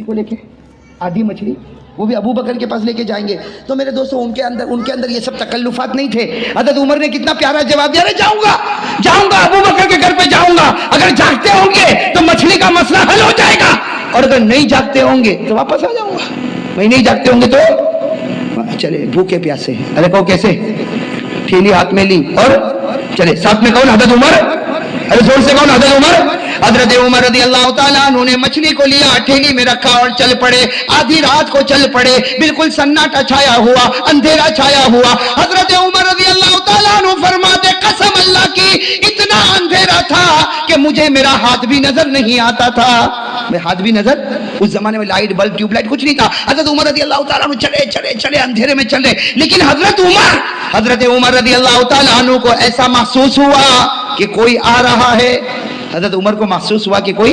को लेके आधी मछली वो भी अबू बकर के पास लेके जाएंगे। तो मेरे दोस्तों उनके अंदर ये सब तकल्लुफात नहीं थे। हज़रत उमर ने कितना प्यारा जवाब दिया, अरे जाऊंगा अबू बकर के घर पे जाऊंगा, अगर जागते होंगे तो मछली का मसला हल हो जाएगा, और अगर नहीं जागते होंगे तो वापस आ जाऊंगा। वही नहीं जागते होंगे तो चले भूखे प्यासे। अरे कहो कैसे? थैली हाथ में ली और चले। साथ में कौन? हज़रत उमर। अरे जोर से कौन? हज़रत उमर। हज़रत उमर रज़ी अल्लाह ताला अन्हु ने मछली को लिया, ठेली में रखा और चल पड़े। आधी रात को चल पड़े, बिल्कुल सन्नाटा छाया हुआ, अंधेरा छाया हुआ। हज़रत उमर रज़ी अल्लाह ताला अन्हु फरमाते, कसम अल्लाह की, इतना अंधेरा था कि मुझे मेरा हाथ भी नजर नहीं आता था। मैं हाथ भी नजर, उस जमाने में लाइट बल्ब ट्यूबलाइट कुछ नहीं था। हज़रत उमर रज़ी अल्लाह ताला अन्हु चले अंधेरे में चल रहे, लेकिन हज़रत उमर रज़ी अल्लाह ताला अन्हु को ऐसा महसूस हुआ कि कोई आ रहा है। हज़रत उमर को महसूस हुआ कि कोई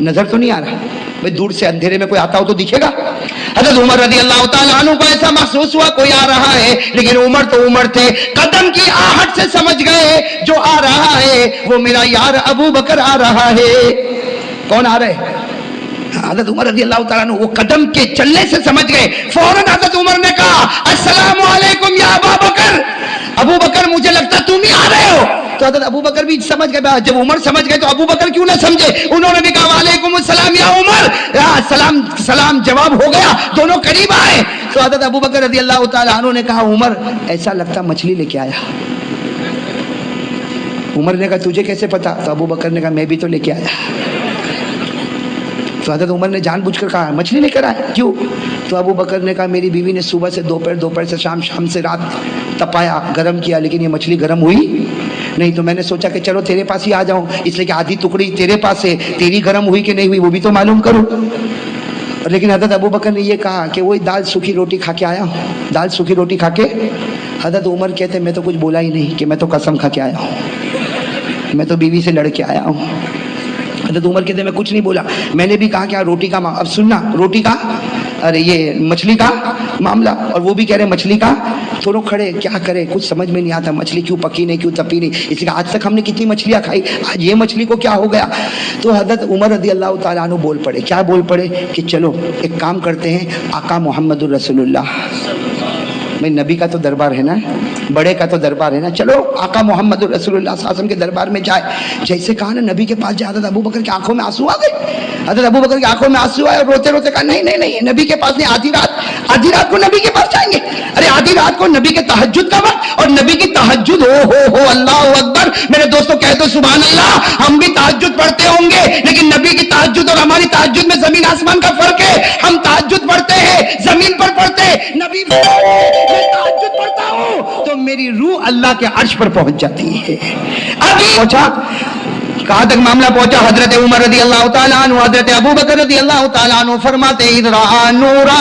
नजर तो नहीं आ रहा। भाई दूर से अंधेरे में कोई आता हो तो दिखेगा। हज़रत उमर रज़ी अल्लाह ताला अन्हु को ऐसा महसूस हुआ कोई आ रहा है, लेकिन उमर तो उमर थे, कदम की आहट से समझ गए जो आ रहा है वो मेरा यार अबू बकर आ रहा है। कौन आ रहे? हज़रत उमर रज़ी अल्लाह ताला अन्हु वो कदम के चलने से समझ गए। फौरन हज़रत उमर ने कहा, अस्सलामु अलैकुम या अबू बकर। अबू बकर मुझे लगता तुम ही आ रहे हो। तो हज़रत अबू बकर भी समझ गए। जब उमर समझ गए तो अबू बकर क्यों ना समझे? उन्होंने भी कहा वालेकुम अस्सलाम या उमर। सलाम जवाब हो गया, दोनों करीब आए। तो हज़रत अबू बकर रज़ी अल्लाह ताला अन्हु ने कहा, उमर ऐसा लगता मछली लेके आया। उमर ने कहा तुझे कैसे पता? तो अबू बकर ने कहा मैं भी तो लेके आया। तो हज़रत उमर ने जानबूझकर कहा मछली लेकर आए, क्यों? तो अबू बकर ने कहा मेरी बीवी ने सुबह से दोपहर से शाम से रात तपाया, गर्म किया, लेकिन ये मछली गर्म हुई नहीं। तो मैंने सोचा कि चलो तेरे पास ही आ जाऊं, इसलिए कि आधी टुकड़ी तेरे पास है, तेरी गर्म हुई कि नहीं हुई वो भी तो मालूम करूं। लेकिन हज़रत अबू बकर ने ये कहा कि वही दाल सूखी रोटी खा के आया हूँ, दाल सूखी रोटी खा के। हज़रत उमर कहते मैं तो कुछ बोला ही नहीं कि मैं तो कसम खा के आया हूँ, मैं तो बीवी से लड़ के आया हूँ। हज़रत उमर कहते मैं कुछ नहीं बोला, मैंने भी कहा कि रोटी का अब सुनना, रोटी का अरे ये मछली का मामला, और वो भी कह रहे मछली का। दोनों खड़े, क्या करे कुछ समझ में नहीं आता, मछली क्यों पकी नहीं, क्यों तपी नहीं। इसलिए आज तक हमने कितनी मछलियाँ खाई, आज ये मछली को क्या हो गया। तो हज़रत उमर रज़ी अल्लाह ताला अन्हु बोल पड़े। क्या बोल पड़े? कि चलो एक काम करते हैं, आका मोहम्मदुर रसूलुल्लाह, भाई नबी का तो दरबार है ना, बड़े का तो दरबार है ना, चलो आका मोहम्मद रसूलुल्लाह सल्लल्लाहु अलैहि वसल्लम के दरबार में जाए। जैसे कहा ना नबी के पास जाए, हज़रत अबू बकर की आंखों में आंसू आ गए। हज़रत अबू बकर की आंखों में आंसू आए और रोते रोते कहा नहीं नबी के पास नहीं, आधी रात को नबी के पास जाएंगे। अरे आधी रात को नबी के तहज्जुद का वक्त, और नबी की तहज्जुद हो अल्लाह अकबर। मेरे दोस्तों कह दो सुभान अल्लाह। हम भी तहज्जुद पढ़ते होंगे, लेकिन नबी की तहज्जुद और हमारी तहज्जुद में जमीन आसमान का फर्क है। हम तहज्जुद पढ़ते हैं जमीन पर पढ़ते हैं, नबी मैं तहज्जुद पढ़ता हूं तो मेरी रूह अल्लाह के अर्श पर पहुंच जाती है। अभी पहुंचा, कहां तक मामला पहुंचा? हजरत उमर रज़ी अल्लाह ताला अन्हु, हजरत अबू बकर रज़ी अल्लाह ताला अन्हु फरमाते इधरा नूरा,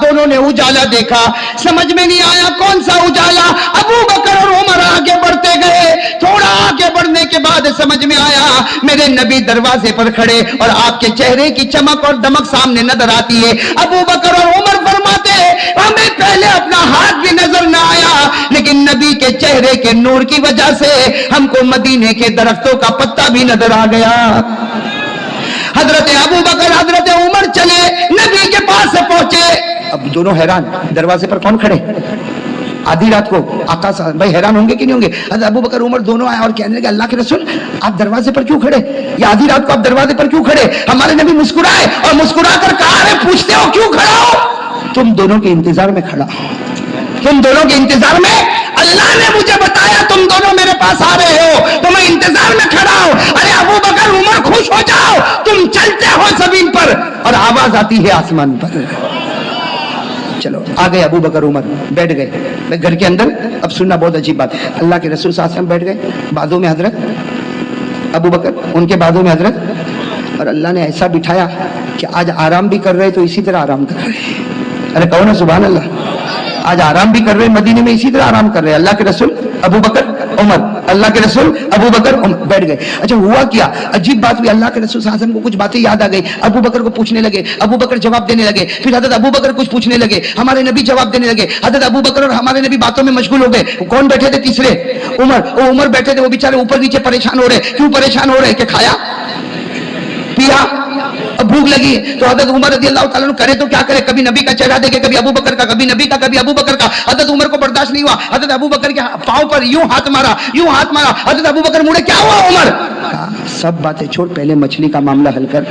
दोनों ने उजाला देखा। समझ में नहीं आया कौन सा उजाला। अबू बकर और उमर आगे बढ़ते गए, थोड़ा आगे बढ़ने के बाद समझ में आया मेरे नबी दरवाजे पर खड़े और आपके चेहरे की चमक और दमक सामने नजर आती है। अबू बकर और उमर फरमाते हमें पहले अपना हाथ भी नजर न आया, लेकिन नबी के चेहरे के नूर की वजह से हमको मदीने के दरख्तों का पत्ता भी नजर आ गया। हजरत अबू बकर हजरत उमर चले, नबी के पास से पहुंचे। अब दोनों हैरान, दरवाजे पर कौन खड़े? आधी रात को आका साहब भाई हैरान होंगे कि नहीं होंगे? हजरत अबू बकर उमर दोनों आए और कहने लगे अल्लाह के रसूल आप दरवाजे पर क्यों खड़े? या आधी रात को आप दरवाजे पर क्यों खड़े? हमारे नबी मुस्कुराए और मुस्कुरा कर कहा अरे पूछते हो क्यों खड़ा हो? तुम दोनों के इंतजार में खड़ा हो, तुम दोनों के इंतजार में। अल्लाह ने मुझे बताया तुम दोनों मेरे पास आ रहे हो तो मैं इंतजार में खड़ा हूं। अरे अबू बकर उमर खुश हो जाओ, तुम चलते हो जमीन पर और आवाज आती है आसमान पर। चलो आ गए अबू बकर उमर, बैठ गए घर के अंदर। अब सुनना बहुत अजीब बात, अल्लाह के रसूल सल्लल्लाहु अलैहि वसल्लम बैठ गए, बाजू में हजरत अबू बकर, उनके बाजू में हजरत, और अल्लाह ने ऐसा बिठाया कि आज आराम भी कर रहे तो इसी तरह आराम कर रहे। अरे कहो ना सुभान अल्लाह। आज आराम भी कर रहे मदीने में, इसी तरह आराम कर रहे। अल्लाह के रसूल अबू बकर उमर, अल्लाह के रसूल अबू बकर उमर बैठ गए। अच्छा हुआ क्या, अजीब बात हुई। अल्लाह के रसूल सल्लल्लाहु अलैहि वसल्लम को कुछ बातें याद आ गई, अबू बकर को पूछने लगे, अबू बकर जवाब देने लगे। फिर हजरत अबू बकर कुछ पूछने लगे, हमारे नबी जवाब देने लगे। हजरत अबू बकर और हमारे नबी बातों में मशगूल हो गए। कौन बैठे थे तीसरे? उमर बैठे थे। वो बेचारे ऊपर नीचे परेशान हो रहे। क्यों परेशान हो रहे? कि खाया पिया اب بھوک لگی ہے تو حضرت عمر رضی اللہ تعالیٰ عنہ کرے تو کیا کرے, کبھی نبی کا چہرہ دیکھے, کبھی ابو بکر کا, کبھی نبی کا, کبھی ابو بکر کا. حضرت عمر کو برداشت نہیں ہوا, حضرت ابو بکر کے پاؤں پر یوں ہاتھ مارا, یوں ہاتھ مارا. حضرت ابو بکر مڑے, کیا ہوا عمر؟ سب باتیں چھوڑ, پہلے مچھلی کا معاملہ حل کر.